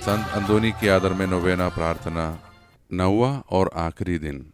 संत अंदोनी के आदर में नोवेना प्रार्थना, 9वां और आखिरी दिन।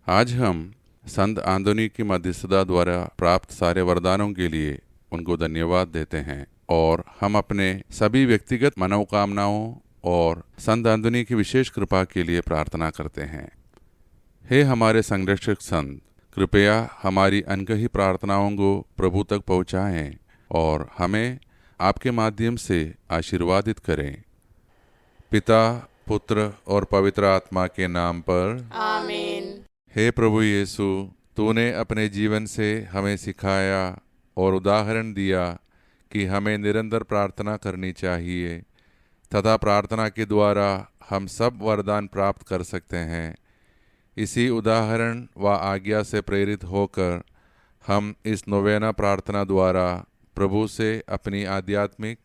आज हम संत अंदोनी की मध्यस्थता द्वारा प्राप्त सारे वरदानों के लिए उनको धन्यवाद देते हैं और हम अपने सभी व्यक्तिगत मनोकामनाओं और संत अंदोनी की विशेष कृपा के लिए प्रार्थना करते हैं। हे हमारे संरक्षक संत, कृपया हमारी अनकही प्रार्थनाओं को प्रभु तक पहुँचाएं और हमें आपके माध्यम से आशीर्वादित करें। पिता, पुत्र और पवित्र आत्मा के नाम पर आमीन। हे प्रभु यीशु, तूने अपने जीवन से हमें सिखाया और उदाहरण दिया कि हमें निरंतर प्रार्थना करनी चाहिए तथा प्रार्थना के द्वारा हम सब वरदान प्राप्त कर सकते हैं। इसी उदाहरण व आज्ञा से प्रेरित होकर हम इस नोवेना प्रार्थना द्वारा प्रभु से अपनी आध्यात्मिक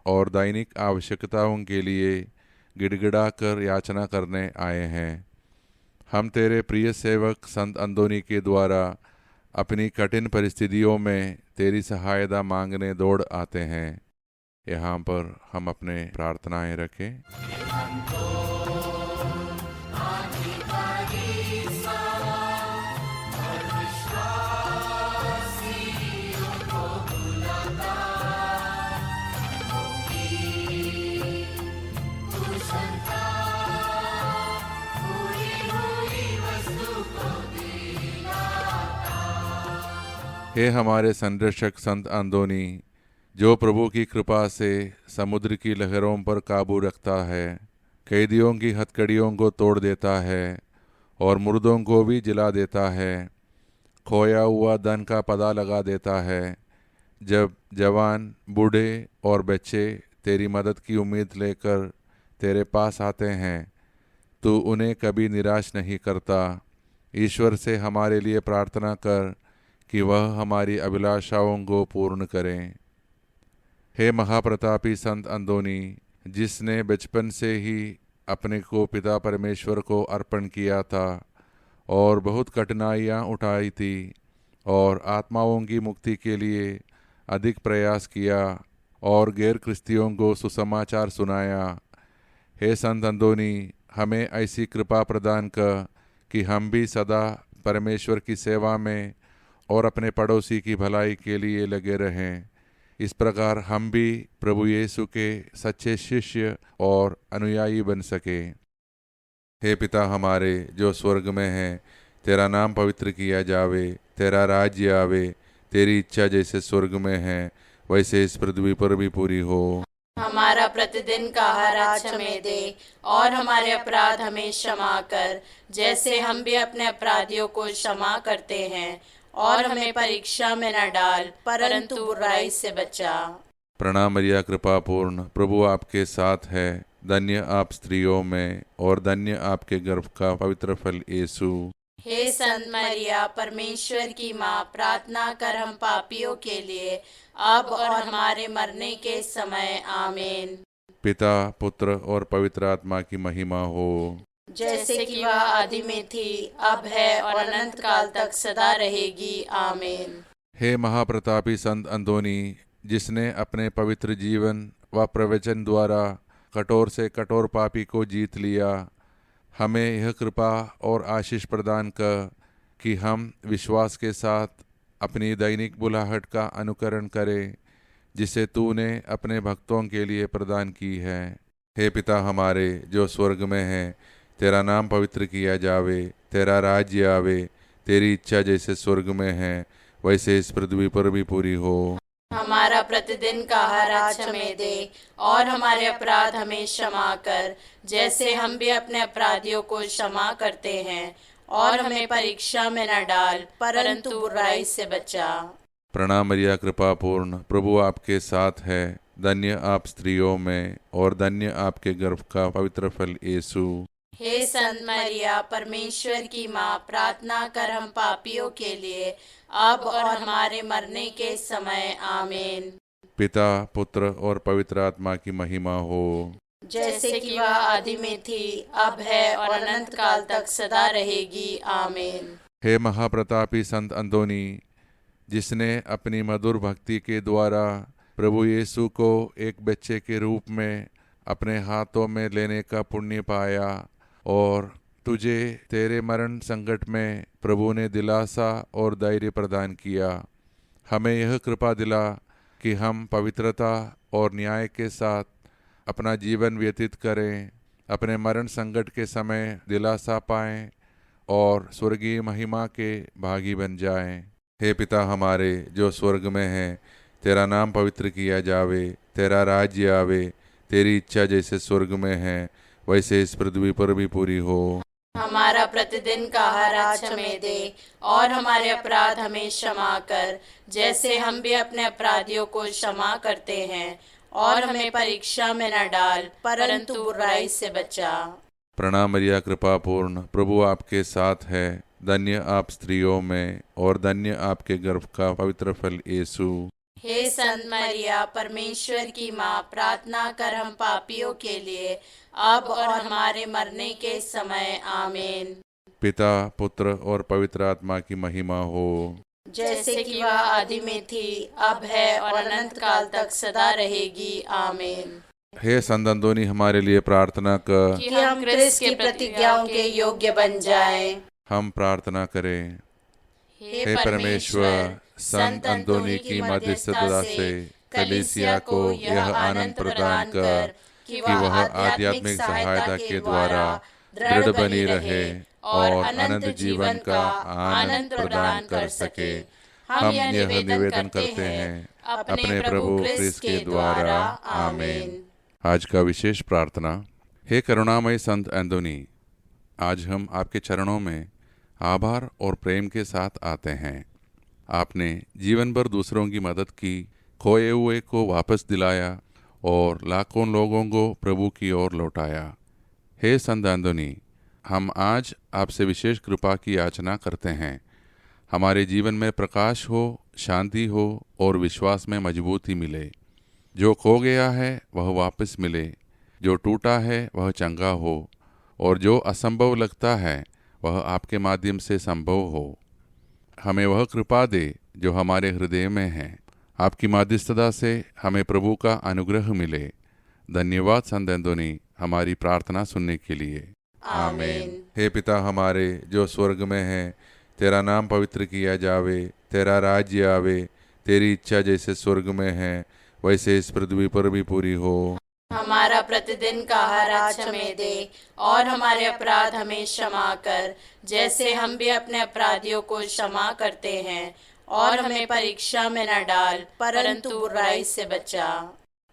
और दैनिक आवश्यकताओं के लिए गिड़गिड़ा कर याचना करने आए हैं। हम तेरे प्रिय सेवक संत अंदोनी के द्वारा अपनी कठिन परिस्थितियों में तेरी सहायता मांगने दौड़ आते हैं। यहाँ पर हम अपने प्रार्थनाएं रखें। हे हमारे संरक्षक संत अंदोनी, जो प्रभु की कृपा से समुद्र की लहरों पर काबू रखता है, कैदियों की हथकड़ियों को तोड़ देता है और मुर्दों को भी जिला देता है, खोया हुआ धन का पता लगा देता है। जब जवान, बूढ़े और बच्चे तेरी मदद की उम्मीद लेकर तेरे पास आते हैं, तू उन्हें कभी निराश नहीं करता। ईश्वर से हमारे लिए प्रार्थना कर कि वह हमारी अभिलाषाओं को पूर्ण करें। हे महाप्रतापी संत अंदोनी, जिसने बचपन से ही अपने को पिता परमेश्वर को अर्पण किया था और बहुत कठिनाइयाँ उठाई थी और आत्माओं की मुक्ति के लिए अधिक प्रयास किया और गैर क्रिस्तियों को सुसमाचार सुनाया, हे संत अंदोनी, हमें ऐसी कृपा प्रदान कर कि हम भी सदा परमेश्वर की सेवा में और अपने पड़ोसी की भलाई के लिए लगे रहें। इस प्रकार हम भी प्रभु यीशु के सच्चे शिष्य और अनुयायी बन सके। हे पिता हमारे जो स्वर्ग में है, तेरा नाम पवित्र किया जावे, तेरा राज्य आवे, तेरी इच्छा जैसे स्वर्ग में है वैसे इस पृथ्वी पर भी पूरी हो। हमारा प्रतिदिन का आहार आज हमें दे और हमारे अपराध हमें क्षमा कर, जैसे हम भी अपने अपराधियों को क्षमा करते हैं, और हमें परीक्षा में न डाल परंतु बुराई से बचा। प्रणाम मरिया, कृपा पूर्ण, प्रभु आपके साथ है। धन्य आप स्त्रियों में और धन्य आपके गर्भ का पवित्र फल यीशु। हे संत मरिया, परमेश्वर की माँ, प्रार्थना कर हम पापियों के लिए अब और हमारे मरने के समय। आमीन। पिता, पुत्र और पवित्र आत्मा की महिमा हो, जैसे कि वह आदि में थी, अब है और अनंत काल तक सदा रहेगी। आमीन। हे महाप्रतापी संत अंदोनी, जिसने अपने पवित्र जीवन व प्रवचन द्वारा कठोर से कठोर पापी को जीत लिया, हमें यह कृपा और आशीष प्रदान कर कि हम विश्वास के साथ अपनी दैनिक बुलाहट का अनुकरण करें, जिसे तूने अपने भक्तों के लिए प्रदान की है। हे पिता हमारे जो स्वर्ग में है, तेरा नाम पवित्र किया जावे, तेरा राज्य आवे, तेरी इच्छा जैसे स्वर्ग में है वैसे इस पृथ्वी पर भी पूरी हो। हमारा प्रतिदिन का आहार आज हमें दे और हमारे अपराध हमें क्षमा कर, जैसे हम भी अपने अपराधियों को क्षमा करते हैं, और हमें परीक्षा में न डाल परंतु बुराई से बचा। प्रणाम मरिया, कृपा पूर्ण, प्रभु आपके साथ है। धन्य आप स्त्रियों में और धन्य आपके गर्भ का पवित्र फल यीशु। हे संत मरिया परमेश्वर की माँ, प्रार्थना कर हम पापियों के लिए, अब और हमारे मरने के समय। आमीन। पिता, पुत्र और पवित्र आत्मा की महिमा हो, जैसे कि वह आदि में थी, अब है और अनंत काल तक सदा रहेगी। आमीन। हे महाप्रतापी संत अंदोनी, जिसने अपनी मधुर भक्ति के द्वारा प्रभु यीशु को एक बच्चे के रूप में अपने हाथों में लेने का पुण्य पाया, और तुझे तेरे मरण संकट में प्रभु ने दिलासा और धैर्य प्रदान किया, हमें यह कृपा दिला कि हम पवित्रता और न्याय के साथ अपना जीवन व्यतीत करें, अपने मरण संकट के समय दिलासा पाएं और स्वर्गीय महिमा के भागी बन जाएं। हे पिता हमारे जो स्वर्ग में है, तेरा नाम पवित्र किया जावे, तेरा राज्य आवे, तेरी इच्छा जैसे स्वर्ग में है वैसे इस पृथ्वी पर भी पूरी हो। हमारा प्रतिदिन का आहार आज हमें दे, और हमारे अपराध हमें क्षमा कर, जैसे हम भी अपने अपराधियों को क्षमा करते हैं, और हमें परीक्षा में न डाल, परंतु बुराई से बचा। प्रणाम मरिया कृपा पूर्ण, प्रभु आपके साथ है, धन्य आप स्त्रियों में और धन्य आपके गर्भ का पवित्र फल यीशु। हे संत मरिया परमेश्वर की माँ, प्रार्थना कर हम पापियों के लिए, अब और हमारे मरने के समय। आमीन। पिता, पुत्र और पवित्र आत्मा की महिमा हो, जैसे कि वह आदि में थी, अब है और अनंत काल तक सदा रहेगी। आमीन। हे संत अंदोनी, हमारे लिए प्रार्थना कर कि हम क्रिस्त की प्रतिज्ञाओं के योग्य बन जाएं। हम प्रार्थना करें। हे परमेश्वर, संत अंदोनी की मध्यस्थता से कलीसिया को यह आनंद प्रदान कर कि वह आध्यात्मिक सहायता के द्वारा दृढ़ बनी रहे और अनंत जीवन का आनंद प्रदान कर सके। हम यह निवेदन करते हैं अपने प्रभु क्रिस्त के द्वारा। आमीन। आज का विशेष प्रार्थना। हे करुणामय संत अंदोनी, आज हम आपके चरणों में आभार और प्रेम के साथ आते हैं। आपने जीवन भर दूसरों की मदद की, खोए हुए को वापस दिलाया और लाखों लोगों को प्रभु की ओर लौटाया। हे संत अंदोनी, हम आज आपसे विशेष कृपा की याचना करते हैं। हमारे जीवन में प्रकाश हो, शांति हो और विश्वास में मजबूती मिले। जो खो गया है वह वापस मिले, जो टूटा है वह चंगा हो, और जो असंभव लगता है वह आपके माध्यम से संभव हो। हमें वह कृपा दे जो हमारे हृदय में है। आपकी मध्यस्थता से हमें प्रभु का अनुग्रह मिले। धन्यवाद संत अंदोनी, हमारी प्रार्थना सुनने के लिए। आमीन। हे पिता हमारे जो स्वर्ग में है, तेरा नाम पवित्र किया जावे, तेरा राज्य आवे, तेरी इच्छा जैसे स्वर्ग में है वैसे इस पृथ्वी पर भी पूरी हो। हमारा प्रतिदिन का आहार आज हमें दे, और हमारे अपराध हमें क्षमा कर, जैसे हम भी अपने अपराधियों को क्षमा करते हैं, और हमें परीक्षा में न डाल, परंतु बुराई से बचा।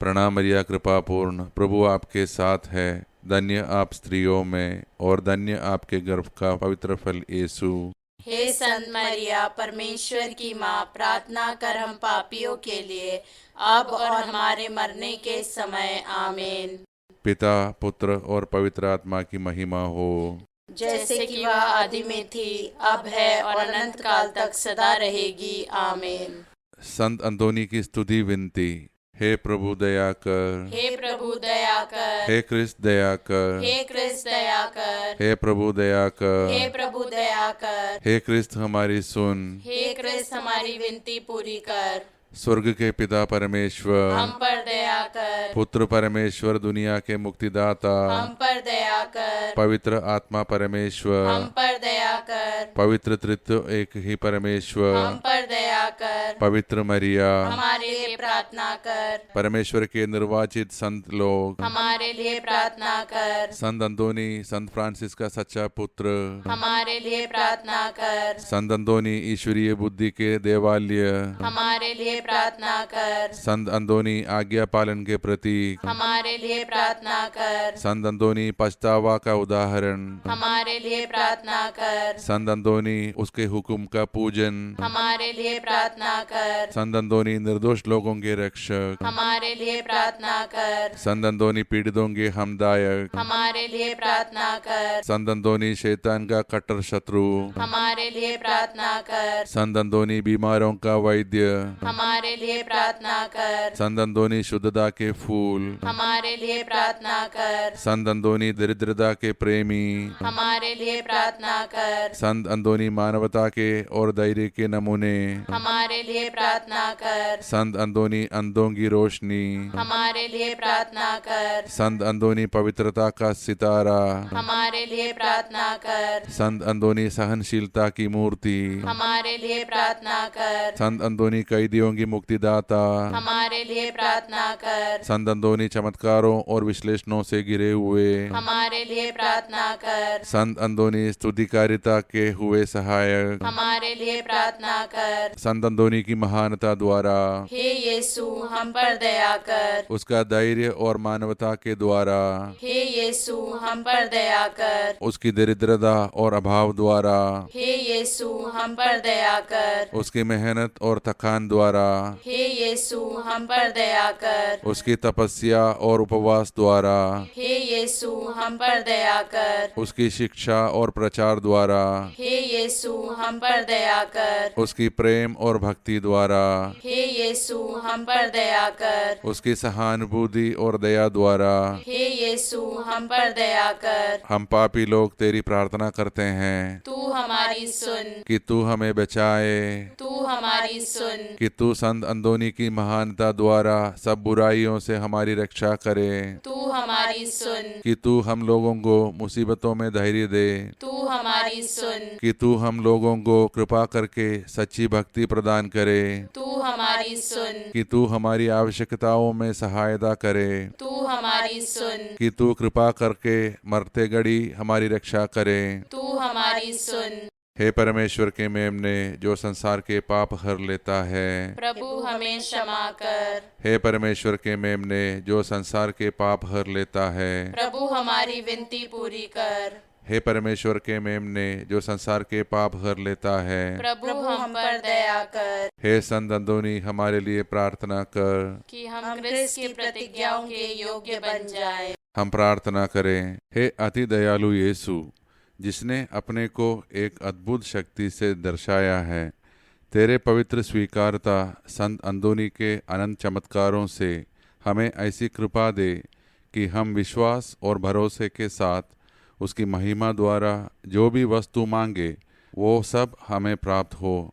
प्रणाम मरिया कृपा पूर्ण, प्रभु आपके साथ है, धन्य आप स्त्रियों में और धन्य आपके गर्भ का पवित्र फल यीशु। हे संत मरिया परमेश्वर की माँ, प्रार्थना कर हम पापियों के लिए, अब और हमारे मरने के समय। आमीन। पिता, पुत्र और पवित्र आत्मा की महिमा हो, जैसे कि वह आदि में थी, अब है और अनंत काल तक सदा रहेगी। आमीन। संत अंदोनी की स्तुति विनती। हे प्रभु दया कर, हे प्रभु दया कर, हे क्रिस्त दया कर, हे क्रिस्त दया कर, हे प्रभु दया कर, हे प्रभु दया कर, हे क्रिस्त हमारी सुन, हे क्रिस्त हमारी विनती पूरी कर। स्वर्ग के पिता परमेश्वर, हम पर दया कर। पुत्र परमेश्वर दुनिया के मुक्तिदाता, हम पर दया कर। पवित्र आत्मा परमेश्वर, हम पर दया कर। पवित्र तृत्व एक ही परमेश्वर, हम पर दया कर। पवित्र मरिया, हमारे लिए प्रार्थना कर। परमेश्वर के निर्वाचित संत लोग, हमारे लिए प्रार्थना कर। संत अंदोनी, संत फ्रांसिस का सच्चा पुत्र, हमारे लिए प्रार्थना कर। संत अंदोनी ईश्वरीय बुद्धि के देवालय, हमारे लिए प्रार्थना कर। संत अंदोनी आज्ञा पालन के प्रतीक, हमारे लिए प्रार्थना कर। संत अंदोनी पछतावा का उदाहरण, हमारे लिए प्रार्थना कर। संत अंदोनी उसके हुक्म का पूजन, हमारे लिए प्रार्थना प्रार्थना कर। संत अंदोनी निर्दोष लोगों के रक्षक, हमारे लिए प्रार्थना कर। संत अंदोनी पीड़ितों के हमदायक, हमारे लिए प्रार्थना कर। संत अंदोनी शैतान का कट्टर शत्रु, हमारे लिए प्रार्थना कर। संत अंदोनी बीमारों का वैद्य, हमारे लिए प्रार्थना कर। संत अंदोनी शुद्धता के फूल, हमारे लिए प्रार्थना कर। संत अंदोनी दरिद्रता के प्रेमी, हमारे लिए प्रार्थना कर। संत अंदोनी मानवता के और धैर्य के नमूने, हमारे लिए प्रार्थना कर। संत अंदोनी अंधों की रोशनी, हमारे लिए प्रार्थना कर। संत अंदोनी पवित्रता का सितारा, हमारे लिए प्रार्थना कर। संत अंदोनी सहनशीलता की मूर्ति, हमारे लिए प्रार्थना कर। संत अंदोनी कैदियों की मुक्तिदाता, हमारे लिए प्रार्थना कर। संत अंदोनी चमत्कारों और विश्लेषणों से घिरे हुए, हमारे लिए प्रार्थना कर। संत अंदोनी स्तुतिकारिता के हुए सहायक, हमारे लिए प्रार्थना कर। संत अंदोनी की महानता द्वारा, हे यीशु हम पर दया कर। उसका धैर्य और मानवता के द्वारा, हे यीशु हम पर दया कर। उसकी दरिद्रता और अभाव द्वारा, हे यीशु हम पर दया कर। उसकी मेहनत और थकान द्वारा, हे यीशु हम पर दया कर। उसकी तपस्या और उपवास द्वारा, हे यीशु हम पर दया कर। उसकी शिक्षा और प्रचार द्वारा, हे यीशु हम पर दया कर। उसकी प्रेम और भक्ति द्वारा, हे यीशु हम पर दया कर। उसकी सहानुभूति और दया द्वारा, हे यीशु हम पर दया कर। हम पापी लोग तेरी प्रार्थना करते हैं तू हमारी सुन। कि तू हमें बचाए, तू हमारी सुन। कि तू संत अंदोनी की महानता द्वारा सब बुराइयों से हमारी रक्षा करे, तू हमारी सुन। कि तू हम लोगों को मुसीबतों में धैर्य दे, तू हमारी सुन। कि तू हम लोगों को कृपा करके सच्ची भक्ति प्रदान करे, तू हमारी सुन। कि तू हमारी आवश्यकताओं में सहायता करे, तू हमारी सुन। कि तू कृपा करके मरते घड़ी हमारी रक्षा करे। तू हमारी सुन। हे परमेश्वर के मेमने जो संसार के पाप हर लेता है, प्रभु हमें क्षमा कर। हे परमेश्वर के मेमने जो संसार के पाप हर लेता है, प्रभु हमारी विनती पूरी कर। हे परमेश्वर के मेमने जो संसार के पाप हर लेता है, प्रभु हम पर दया कर। हे संत अंदोनी हमारे लिए प्रार्थना कर कि हम क्रिस्त की प्रतिज्ञाओं के योग्य बन जाएं। हम प्रार्थना करें। हे अति दयालु यीशु, जिसने अपने को एक अद्भुत शक्ति से दर्शाया है, तेरे पवित्र स्वीकारता संत अंदोनी के अनंत चमत्कारों से हमें ऐसी कृपा दे कि हम विश्वास और भरोसे के साथ उसकी महिमा द्वारा जो भी वस्तु मांगे वो सब हमें प्राप्त हो।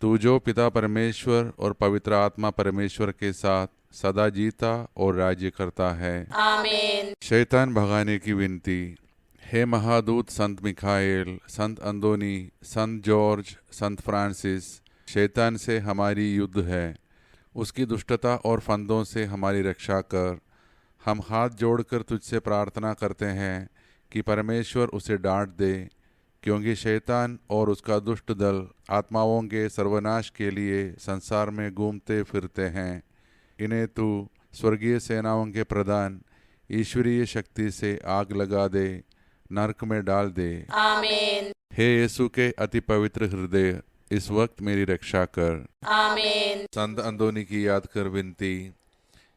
तू जो पिता परमेश्वर और पवित्र आत्मा परमेश्वर के साथ सदा जीता और राज्य करता है। आमीन। शैतान भगाने की विनती। हे महादूत संत मिखाएल, संत अंदोनी, संत जॉर्ज, संत फ्रांसिस, शैतान से हमारी युद्ध है, उसकी दुष्टता और फंदों से हमारी रक्षा कर। हम हाथ जोड़कर तुझसे प्रार्थना करते हैं कि परमेश्वर उसे डांट दे, क्योंकि शैतान और उसका दुष्ट दल आत्माओं के सर्वनाश के लिए संसार में घूमते फिरते हैं। इन्हें तू स्वर्गीय सेनाओं के प्रधान ईश्वरीय शक्ति से आग लगा दे, नरक में डाल दे। आमीन। हे यीशु के अति पवित्र हृदय, इस वक्त मेरी रक्षा कर। आमीन। संत अंदोनी की याद कर विनती।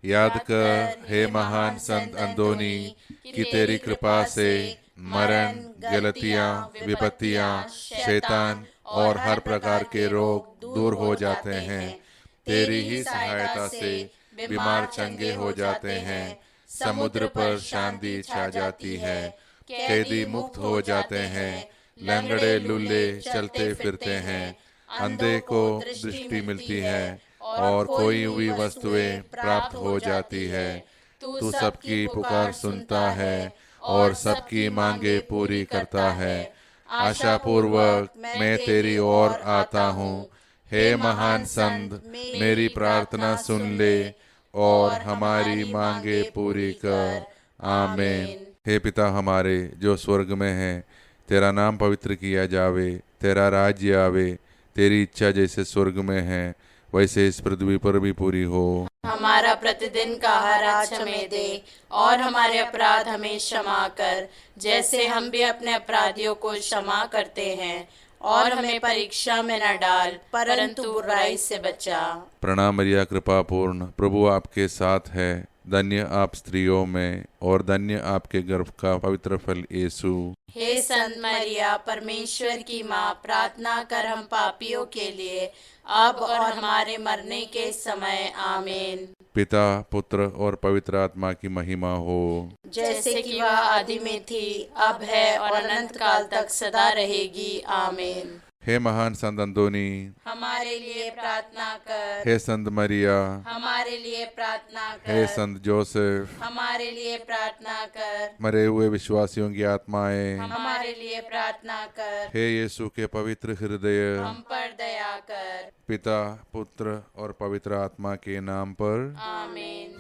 याद कर हे महान संत अंदोनी कि तेरी कृपा से मरण, गलतियां, विपत्तियां, शैतान और हर प्रकार के रोग दूर हो जाते हैं। तेरी ही सहायता से बीमार चंगे हो जाते हैं, समुद्र पर शांति छा जाती है, कैदी मुक्त हो जाते हैं, लंगड़े लूले चलते फिरते हैं, अंधे को दृष्टि मिलती है और खोई हुई वस्तुएं प्राप्त हो जाती है। तू सबकी पुकार सुनता है और सबकी मांगे पूरी करता है। आशा पूर्वक मैं तेरी ओर आता हूँ। हे महान संत, मेरी प्रार्थना सुन ले और हमारी मांगे पूरी कर। आमीन। हे पिता हमारे जो स्वर्ग में है, तेरा नाम पवित्र किया जावे, तेरा राज्य आवे, तेरी इच्छा जैसे स्वर्ग में है वैसे इस पृथ्वी पर भी पूरी हो। हमारा प्रतिदिन का आहार आज हमें दे और हमारे अपराध हमें क्षमा कर, जैसे हम भी अपने अपराधियों को क्षमा करते हैं, और हमें परीक्षा में न डाल, परंतु बुराई से बचा। प्रणाम मरिया, कृपा पूर्ण, प्रभु आपके साथ है। धन्य आप स्त्रियों में और धन्य आपके गर्भ का पवित्र फल यीशु। हे संत मरिया, परमेश्वर की माँ, प्रार्थना कर हम पापियों के लिए, अब और हमारे मरने के समय। आमीन। पिता, पुत्र और पवित्र आत्मा की महिमा हो, जैसे कि वह आदि में थी, अब है और अनंत काल तक सदा रहेगी। आमीन। हे महान संत अंदोनी, हमारे लिए प्रार्थना कर। हे संत मरिया, हमारे लिए प्रार्थना कर। हे संत जोसेफ, हमारे लिए प्रार्थना कर। मरे हुए विश्वासियों की आत्माएं, हमारे लिए प्रार्थना कर। हे यीशु के पवित्र हृदय, हम पर दया कर। पिता, पुत्र और पवित्र आत्मा के नाम पर। आमीन।